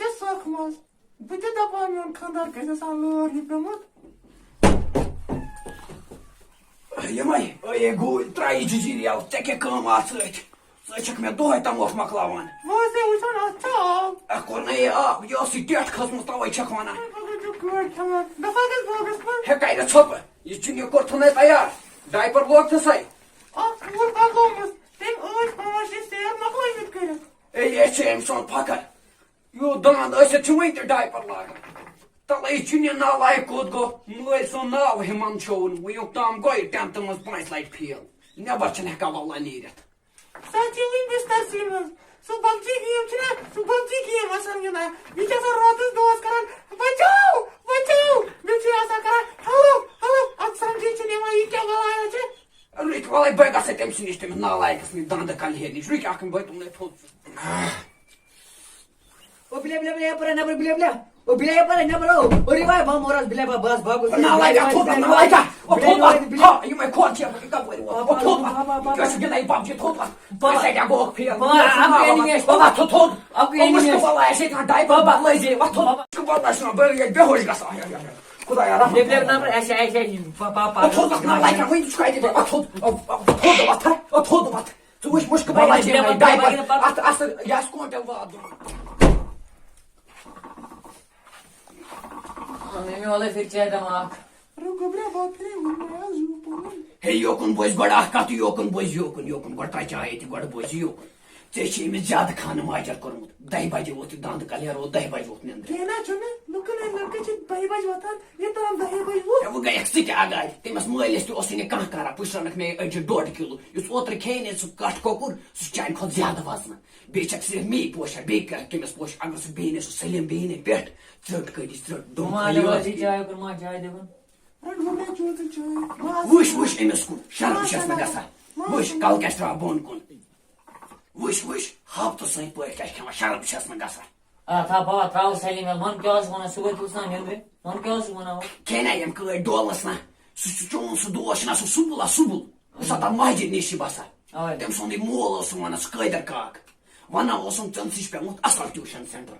चे सख मज बह ते दपान मोन खंदार गस लर ही पेमुत यमय ए गुल त्राई जिजिरियाव ते के काम आ सक मे दोय तमोख मकलावन वसे उछन अच्छा अको नै आ यो सी टेट खसमु तवै छक वना गुड खमा दफा गस बोगस पर हे कायदा छप ये चुनियो कोर्थने तयार डायपर लोग थसै आ कुर बागोमस तेम ओज पास से मकलाई मित कर ए ये चेम सन फकर यो दान ऐसे छुइन ते डायपर लाग तले चुनियो ना लाय कोद गो मोय सो नाव हिमन छोन व यो ताम गोय टेंट मस पॉइंट लाइट फील नेबर छन हका वल्ला नीरत साची इन बिस्तर सीमस सो बच्ची गेम छना सो बच्ची गेम असन गिना बिचा सा रोतस दोस करन बचाओ बचाओ बिचा आसा कर हेलो हेलो अक्सर जी छने वा ई क्या गलाया छे Rick, well, I beg us at them sinistem na like us me dan de kan hier nicht. Rick, I can wait on the foot. O bile para na bile. O bile para na bro. O riva ba moral bile ba bas bago. Na like a tot na like a. O tot ha, you may call here. You got wait. O tot. You should get a bump you tot. Ba say ya go up here. Ba enemy. Ba tot. Up enemy. O wala say ta dai ba lazy. What tot. Ku ba na shna ba ye behol gasa. Kuda ya ra. Bile na para ऐसे pa. O tot na like a we try to o tot. O tot what? Tu wish mush ku ba lazy. Dai ba. At ya skontel va. Mimi वाले फिर चाहे दिमाग रुको ब्रा बात रे मैं आजू बोल हे योकन बोइस बड़ा कत योकन बोइस योकन गटा चाहे ती गड बोइस योकन तेची में ज्यादा खाना माजर करमुत 10 बजे होती दांत कलियर हो 10 बजे होती अंदर केना छने लुकन लड़के छ 2 बजे वतन ये तो 2 बजे वो वो गए एक्सिट आगाय तेमस मोइलेस तो ओसिने कहां करा पुशरनक में अज 1.5 किलो युस ओत्र खेने सु काट कोकुर सु चाइन खो ज्यादा वजन बेचक से मी पोशा बेकर केमस पोश अगर सु बेने सु सलीम बेने पेट चट कदी चट दो माले वाली चाय पर मा चाय देवन रन होने चोत चाय वुश एमस को शर्म शस में गसा वुश कल कैस्ट्रा बोन कोन वुश हाफ तो सही पोय क्या शर्म शस में गसा था बा ट्राउ सलीम मन क्या सुना सुबह तुसना नेंद्रे मन क्या सुना केना यम कोय डोलस ना सुचोन सु दोश ना सु subul सता माजे निशि बसा dem son die molos van een skeiderkaak wanneer was om ten zich bij asfalt tuition center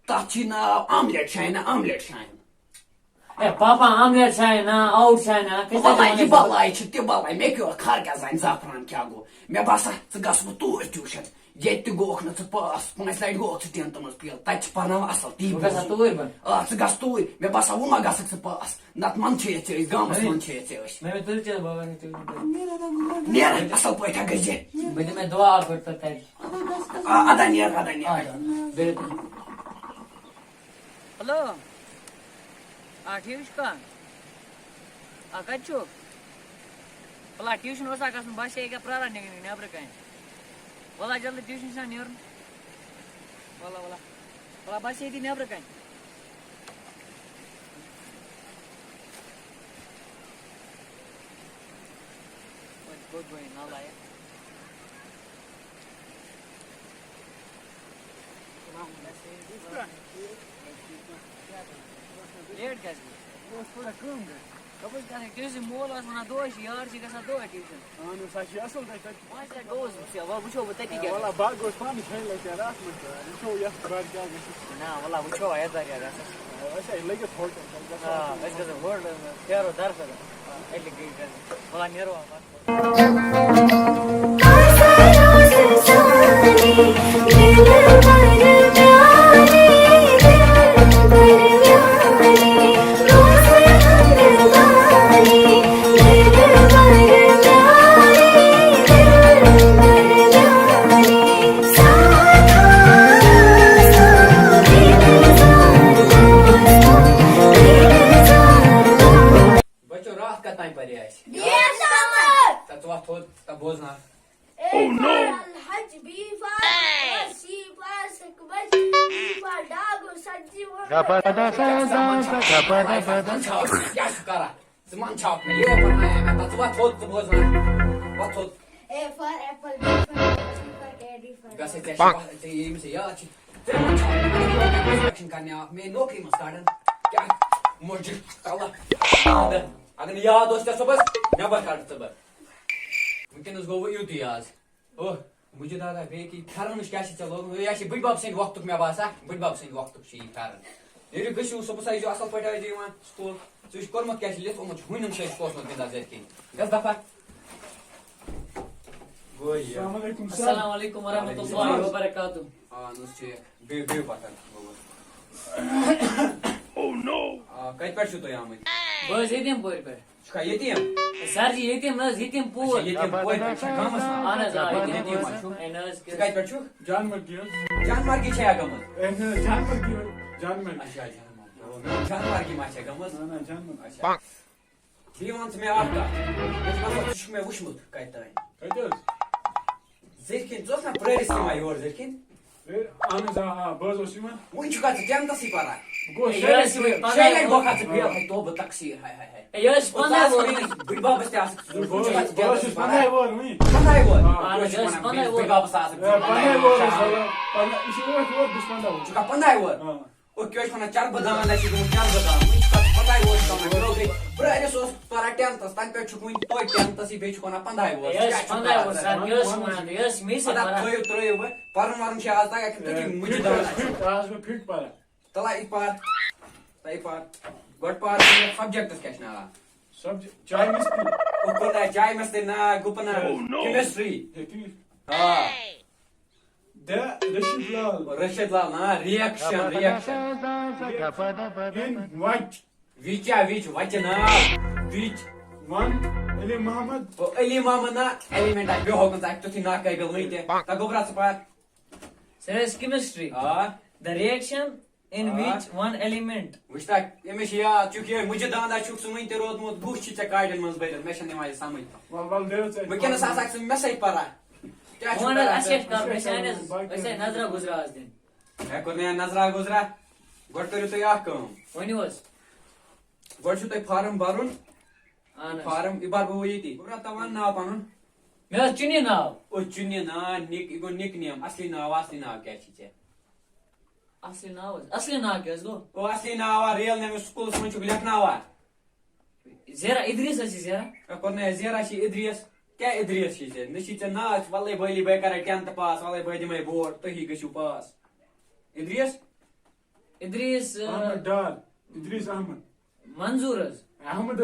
tatina omelet zijn papa omelet zijn out zijn Vallahi vallahi çıktı vallahi mekiyor karga zayn zafran kyago me basa tsigas mu tuition yetti gokhna tpas punaislay go titentamız pil taç pana asfalt bu gasa tuir ban tsigas tuir me basa uma gasa tpas nat manchete gamas manchete me tulche baba ne मेरा तो गुला nera asal poeta gaje bede me dua करता था ada nera hello tuition का कचो वला tuition वसा गसन बस एक प्रारा नेबर कहीं वला जल्दी ट्यूशन से नेर वला बस ये नेबर कहीं गुड बॉय ना लाया लेट कैसे बस थोड़ा कम कर कब करें ट्यूशन मोल वना दोश यार जी गसा दो tuition anu sachi asal da kai मासे गोस से वो बुझो बता के wala bagos pani chain like that as man so ya bar ga ना वाला बुझो आया था यार ऐसा like it hot हां बस का वर्ड यारो दर्फ है एले गई वाला narrow Oh no! Zaman çarpma. Ye bana hemen. Tatlı tot bozma. What tot? A for apple, B for candy for. Gazete iyi misin ya? Zaman çarpma. Action करने आप मैं नौकरी में स्टार्टन क्या मुझे काला अगर याद हो तो बस नेबर काट तो बस Weekend is go with you आज ओ मुझे दादा बे की फरन क्या चलो या बड़ बाब सद वक्त मे बासा बड़ बाब सद वक्त फरन ये गो सुबह जो असल पे स्कूल तुम कर्मुत क्या लिख ओमुत हुनम कोसमत बिंदा जैसे गस दफा अस्सलाम वालेकुम वरहमतुल्लाहि वबरकातुहू बे पता कत पे तुम आमत बस यतीम पोर पे यतीम सर जी यतीम नज यतीम पोर यतीम पोर अहन आ यतीम कत पे जानमर्गी जानमार्गी गमत जानमर्गी अच्छा जानमार्गी मा गमत अच्छा थी वन मे मे वुचमुत कत तान जरकिन ना प्रैरिस योर जरकिन अहन बज वन टेंथस पारा तकसीर बड़ बाबस पंद्रह वो क्या चर बदाम चर बदाम प्रैरिस पारा टेंथस तन पे टेंथस बे वन पंद्रह त्रो पर्न वर्न आज तक मुझे फिट पारा तला पार गोट पार सब्जेक्ट्स क्या नाम चाय मस्ती ना गुपना केमिस्ट्री हाँ रशीद लाल ना रिएक्शन विचा विच वच ना विच अली मोहम्मद ना एलिमेंट आ बे होगन तक तुथि ना कय गल वइते ता गोबरा पार सर केमिस्ट्री हां the reaction in which one element वुस्ता एमे या चुकी मुझे दांदा छुक सुमई ते रोदमोत गुछ छ काइडन मन बैल मेशन निमा समझ वल देव वकन सासाक मे सही पारा क्या वन असेट कर वैसे नजरा गुजरा आज दिन है को ने नजरा गुजरा गोट करियो तो या कम वनी was गोट छु तो फार्म भरुन आन फार्म इबार बो यति पूरा तवन ना पनुन मे चुनी नाव ओ चुनी ना निक इगो निक नेम असली नाम क्या छी असली नाव क्या गो ओ असली नाम रियल नेम स्कूल में छु लिखना हुआ जेरा इद्रिस अछि जेरा को ने जेरा छी इद्रिस क्या इद्रिस छी से नशी ते ना वल्ले बली बे करे 10th पास वल्ले बदी में बोर्ड तो ही गछु पास इद्रिस अहमद डार इद्रिस अहमद मंजूर अहमद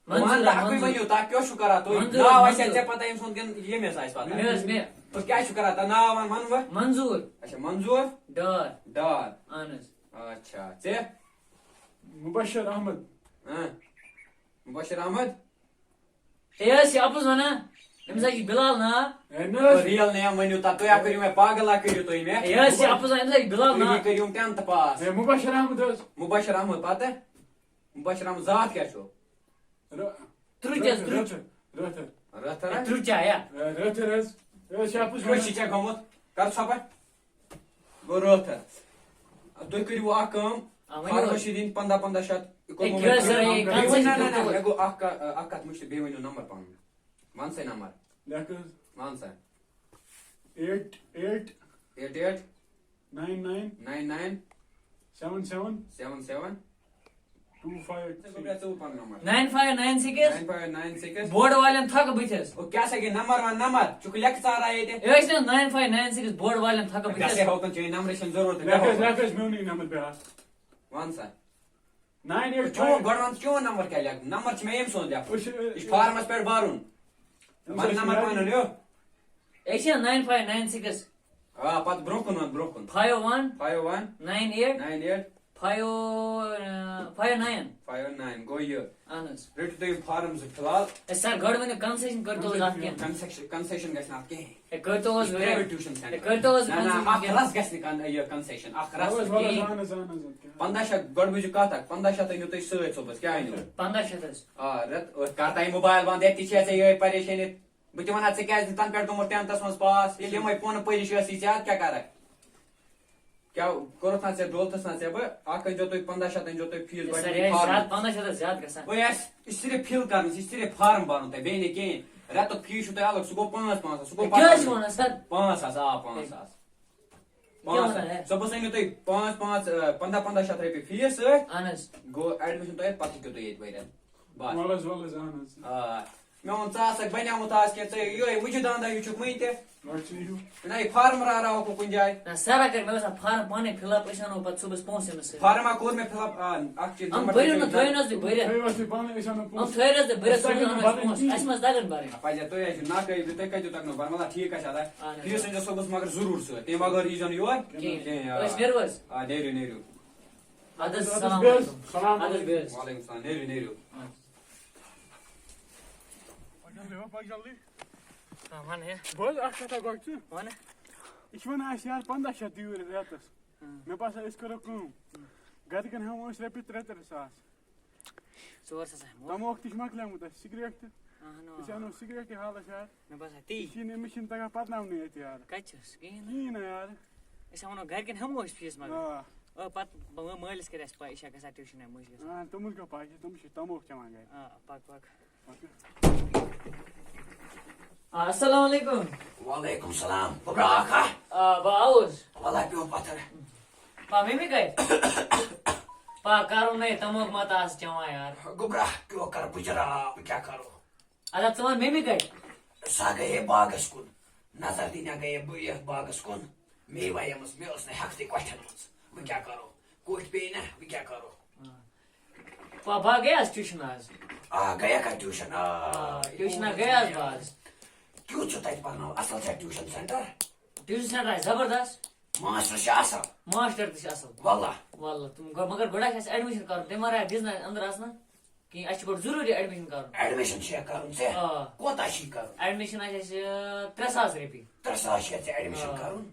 मान ताकि वयो ता क्यों छु करा तो ना वैसे ते पता है सुन के ये में साइज पता मे तो क्या छु करा ता ना मन मंजूर अच्छा मंजूर डार आनस अच्छा से मुबशर अहमद हां मुबशर अहमद यस आपस वना इमजा की बिलाल ना रियल नेम वन्यू ता तो या करियो मैं पागल करियो तो में यस आपस इमजा की बिलाल ना करियो 10th पास मुबशर अहमद पता है मुबशर अहमद जात क्या छु Trucha ya. Roşiçe komut. Kar sabah. Gorota. Toi kariu akam. Farhoşidin panda şat. Ego akat muştu bevenu number pan. Mansa number. Mansa. 88 99 77 9596 board वाले थक बिथस ओ क्या सके नंबर वन नंबर चुक लेख सारा ये यस 9596 बोर्ड वाले थक बिथस कैसे होकन चाहिए नंबरेशन जरूरत है लेखस मेनी नंबर पे वन सा 98 क्यों गणवंत क्यों नंबर क्या लेख नंबर छ में एम सोन जा इस फार्मस पे बारून मन नंबर पान लियो 9596 हां पत ब्रोकन 51 98 59 go here आनस रेट तो फार्म्स फिलहाल सर गड में कंसेशन करतो आज के कंसेशन गस ना के करतो आज ट्यूशन सेंटर करतो आज ना आखरस गस निकान ये कंसेशन आखरस 15 गड में जो का तक 15 तो नु तो सच so बस क्या है नु 15 हां रत और करता ही मोबाइल बंद एती छे ये परेशानी बुति वना से क्या तन पेट गमो 10th मस पास ये मैं फोन पैसे सी क्या कर क्या करो था से डोलता सा से आकन जो तो 15 जो तो फीस सर ये 15 ज्यादा गसा ओ यस इसरे फिल करन इसरे फार्म भरन ते बेने के रत फीस तो अलग सुगो 5 सुगो 5 क्या होना सर 5 सपोज इन तो 5 15 रुपए फीस आनस गो एडमिशन तो पति के तो ये बैर बस वाला आनस मैं वोन चा बनियामुत आज क्या ये मुझे दांदा यू चुक मई ना ये फार्मर आ रहा कुन जाए ना सारा कर मैं फार्म पाने फिलअप ऐसा पत सुबह पहुंचे में से फार्मा कोर में फिलअप अख चीज हम भरियो न थोइनस दे भरियो हम थोइनस दे भरियो सुबह असमस दागन बारे पाजा तो ये ना कहि ते कजो तक न मला ठीक है सादा फिर से जो मगर जरूर से ते मगर ई जन योर ओस नर्वस आ नेरु आदस सलाम अलैकुम आदस बेस वालेकुम सलाम नेरु सामान है बोल अख कथा गो छु वन वन यार 1500 दूर रेतस मे पास करो कम गरकन हम रपि 3-3 चोर से मो तमोक तिश मकलेमुत सिगरेट नो सिगरेट हाल यार मैं बस ती सीने मिशन तक पतनावने यार कचस की ना यार ऐसा वनो घर के हम ओस फीस मगर हां पत मालिस करे पा इशा का ट्यूशन है मुझे हां तुम का पाए तुम तमोक चमान गए पाक अस्सलाम वालेकुम वालेकुम सलाम बराका बाउस वाला क्यों पत्थर पा में गए पा करो नहीं तमोक मत आस चवा यार गुबरा क्यों कर गुजरा क्या करो अरे तुम में गए सा गए बागस कुन नजर दिना गए बुय बागस कुन मे वायमस मे उसने हफ्ते क्वेश्चन वो क्या करो कोट पे ना वो क्या करो पापा गया ट्यूशन आज गया का ट्यूशन ट्यूशन गया आज बाज क्यों चुता पढ़ना असल से ट्यूशन सेंटर सेंटर है जबरदस्त मास्टर शासा मास्टर दिस असल वल्ला तुम मगर गोड़ा के एडमिशन कर ते मारा दिसना अंदर आसना कि अच्छ बड़ जरूरी एडमिशन कर एडमिशन छे करून से कोता शी कर एडमिशन आछे 3000 रपी 3000 से एडमिशन करून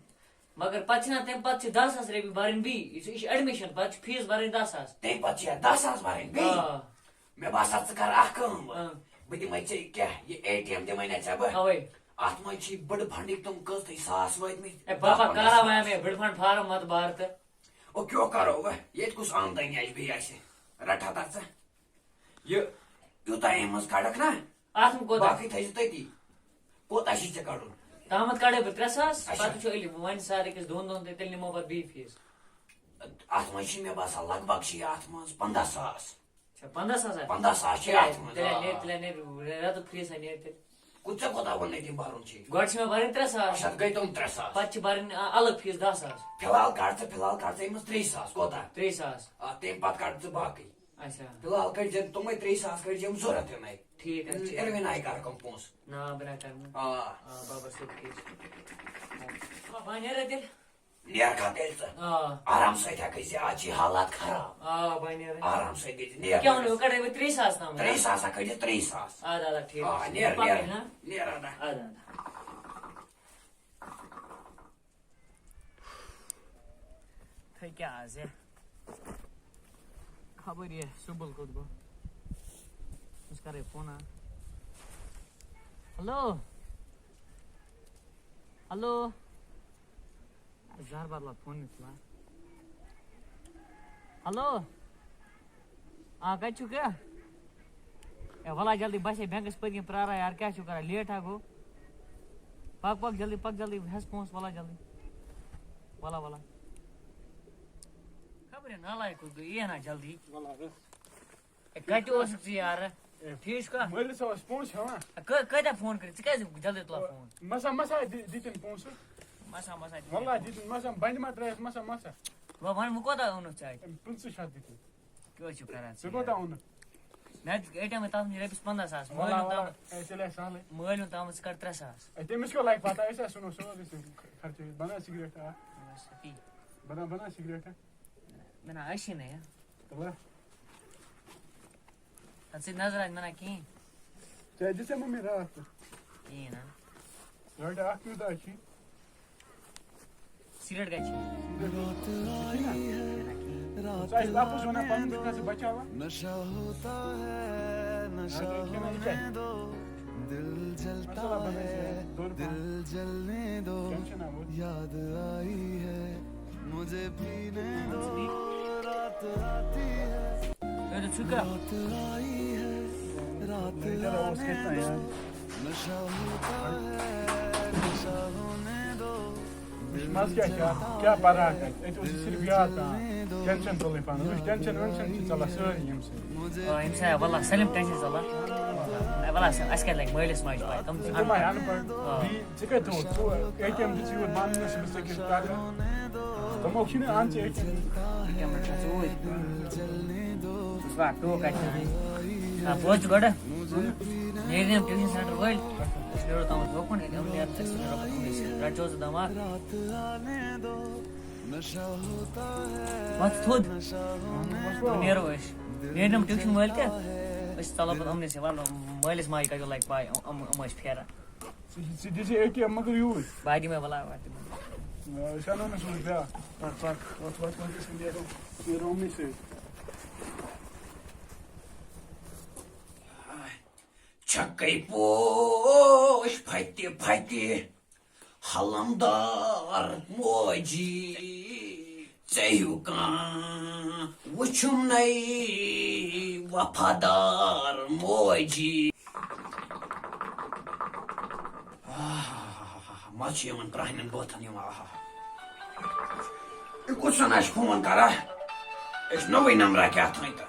मगर पछना ते पछ 10000 रपी भरन भी इस एडमिशन पछ फीस भरन 10000 ते पछ 10000 भरन भी मैं बासा कर आखम बदी मचे क्या ये एटीएम दे महीने छब अवे आत्मा छी बड़ फंडिक तुम कस थे सास वत में ए पापा कारा में बड़ फंड फार्म मत भारत ओ क्यों करो वे ये कुछ आमदनी आज भी ऐसे रठा था ये युता एमस काडक ना आत्म को बाकी थे ती कोता शी काडून तामत काडे 300 पत छ इली वन सारे के दोन ते निमो पर बी फीस आत्मा छी में बासा लगभग छी आत्मा 15000 15,000 तेरे रात फीस है नेट कुछ कोता बनने की बारून छी गोट्स में भरन 300 शत गई तुम 300 पछ भरन अलग फीस 10,000 फिलहाल काटते मस 300 कोता 300 तेम पत काटते बाकी अच्छा फिलहाल कर जे तुम 300 कर जे जरूरत है नहीं ठीक है एरवे नहीं कर कंपोस ना बना करना हां बाबा सब फीस बाबा ने रे दिल नियर का दिल से आराम से क्या कैसे आज हालात खराब बने रे आराम से दे नियर क्या उन्हें करे 300 ना 300 कर जे 300 आधा ठीक नियर आधा थे क्या आज है खबर ये सुबल को दो उसका रे फोन हेलो हेलो 1000 बार ला फोन निकला हेलो कछु क्या ए वाला जल्दी बस बैंक पर प्रारा यार क्या करा लेट आगो पक जल्दी हस पहुंच वाला जल्दी वाला खबर है ना लायक को ये ना जल्दी वाला रे कछु हो सकती यार ठीक का मैले सब पहुंच हवा कदा फोन कर क्या जल्दी तो फोन मसा दितिन पहुंच मसा वाला दितिन मसा बंद मत रहे मसा वो भन मुको ता उन चाहिए पुंस शाद दितिन क्यों चुप करा सुको ता उन मैं एटा में ताम रेपिस 15,000 वाला ऐसे साले मोबाइल ताम कर 300 ऐते मिसको लाइक पता ऐसा सुनो खर्च बना सिगरेट बना सिगरेट मैंने ऐसे नहीं है तो अच्छी नजर आज मैंने की चाहे जिसे मम्मी रात ये ना रात आख में दाची सिगरेट का रात आई है रात चाहे वापस होना पानी में से बचा हुआ नशा होता है नशा होने दो दिल जलता है दिल जलने दो याद आई है मुझे पीने दो रात आती है ये तो चुका रात आई है रात नशा होता है नशा होने दो दिल मज क्या परा सिर्फ याद टेंशन तुल पान टेंशन वेंशन चलान सारी वल्ला सलिम टेंशन चलान वल्ला अस क्या लगे मलिस माज पाए तुम अनपढ़ चे कत ATM दिवर मानस तमो आन टोक बोझ गड ट्यूशन सेंटर वल तम होकन रचो दमा मत थोद नेरो नेम ट्यूशन वल क्या चलो पे हमने से वाल मलिस माज का लाइक पाए फेरा ATM मगर यूज बाडी में वाला शानो में सुन क्या ये रोमी से Çakay boş fayte halamdar moji Ceyukan uçumnay vafadar moji Maç yaman krahinen botan yama Kusan aç puman kara Es novi namra kya tayta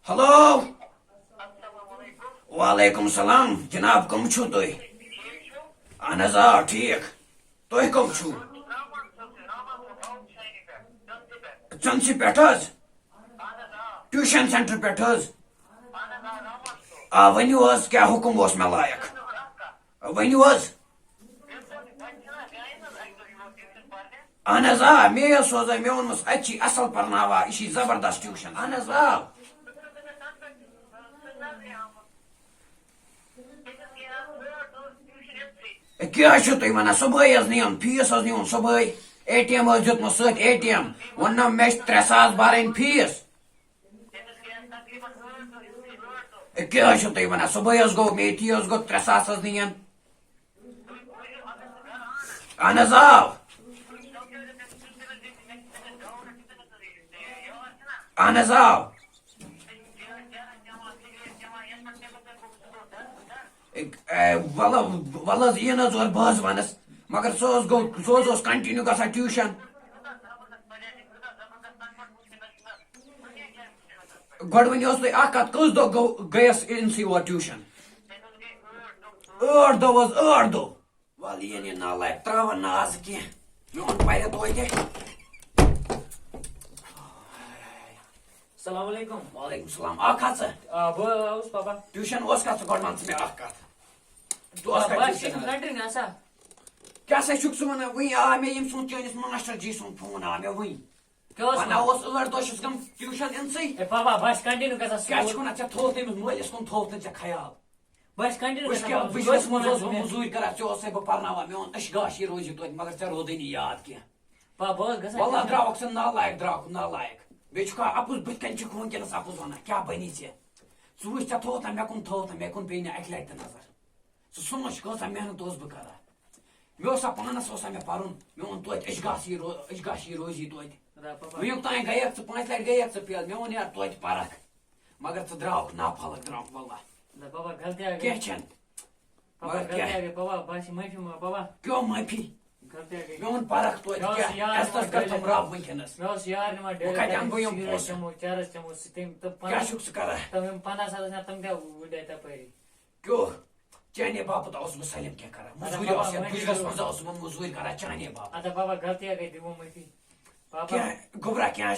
Hello वालेकुम सलाम जनाब कम छो तुई अहन ठीक तुई कम छो चंसी पे ट्यूशन सेंटर पे वनु क्या हुकुम मे लायक वनु अहन मे सोजा मे वोनमस अच्छी असल पर्नावा यह जबरदस्त ट्यूशन अहन क्या तुम वन सुबह नीन फीस नीन सुबह ATM दुतम सत ATM वन मे 3,000 भरन फीस क्या तुम वन सुबह गो मेथी गो 3,000 नीन अहन अहन वल यह और बह वनस मगर सह कंटिन्यू ग ट्यूशन गोड वन कत कस दो गयस इनसी और ट्यूशन 8 दो 8 दो वल ये नालायक त्रावन नाज कह मोन पे तो सलाम अलैकुम वालेकुम सलाम कत बस पापा ट्यूशन कत गोड मन मे कत क्या वन वही आ मे चैनिस मास्टर जी सुन फोन आ मे वही वन 8 दो ट्यूशन इनसी पापा बस कंटिन्यू कर क्या थो तमिस मलिस कुन थो चे ख्याल बस कंटिन्यू बिजनेस मजूर कर बह पर्ना मे वो अशगाश रोज तो मगर ऐ रोद याद कह पापा वल्ला द्रावक स नालायक नालायक बे अपुज बुथ कन वनकस अपुज वन क्या बनी चे वो चे थो मे कुन पे अक लट नजर सोच कसा मेहनत बह कर मे पानस मे पुन मे वो तो अशगाशी रोजी तो वुक तान गयक 5 लट गयक फेल मे वो यार तो परख मगर द्रावक नाफलक द्रावक वल्ला क्या क्यों माफी मे वो परख तो रब वनकस क्या कर क्यों चाने बापत बह सलिम क्या कर मजूर कर चाने क्या गोबरा क्या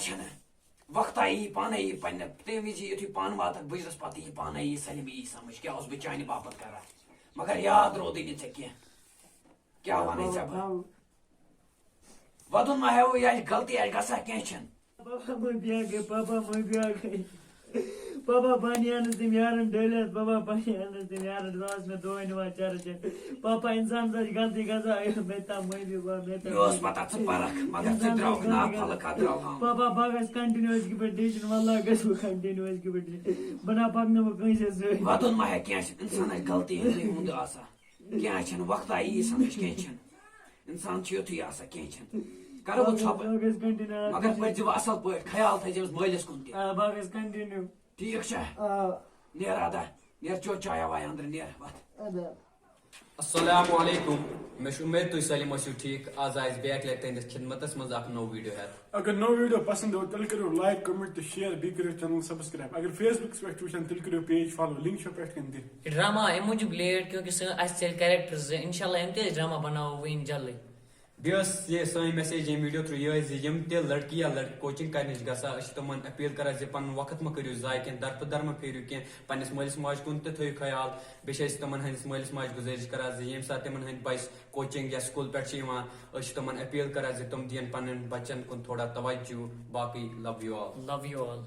वक्त यी पाने यी पे तम वि यु पान वात बुजरस पे यी पाने यी सलिम यी समझ क्या बह चाने बापत कर मगर याद रोद क्या वन वदन मा वो यह गलती गसा क्या पापा पानी आने तुम यार डेलस पापा पानी आने तुम यार रात में दो इनवा चार पापा इंसान सच गलती करता है मैं ता मैं भी योस पता छ परख मगर छ द्राव ना फलक द्राव पापा बागस कंटिन्यूअस की पेडिशन वाला गस कंटिन्यूअस की पेडिशन बना पकने में कैसे से वदन मा है क्या इंसान गलती है मुंद आसा क्या छ वक्त आई समझ क्या छ इंसान छ युथी आसा क्या छ करो वो छप मगर पज असल पे ख्याल थे जब मलिस कुन बागस कंटिन्यू ठीक छ नेर आदा नेर चो चाया वाय अंदर नेर बात अस्सलामु अलैकुम मे उम्मीद तुम सलिम आसो ठीक आज आयस बैक ले तुंदिस खिदमतस मज अख नो वीडियो है अगर नो वीडियो पसंद हो तेल करो लाइक कमेंट तो शेयर भी करो चैनल सब्सक्राइब अगर फेसबुक पे वुचन तेल करो पेज फॉलो लिंक पे कन दे ये ड्रामा अम मूजूब लेट क्योंकि चल कैरेक्टर इंशाल्लाह हम ते ड्रामा बनाओ वन जल्दी बेस ये सही मैसेज ये वीडियो थ्रू ये यम ते लड़की या लड़की कोचिंग करने गसा तमन अपील करा जे पन वक्त म करियो जाय के दर म फेरियो के पन्नस मलिस माज कुन ते थयो ख्याल बेश तमन हंस मलिस माज गुजारिश करा जे यम साथ तमन हंस बस कोचिंग या स्कूल पे तमन अपील करा जे तुम दियन पन्न बच्चन कुन थोड़ा तवज्जो बाकी लव यू ऑल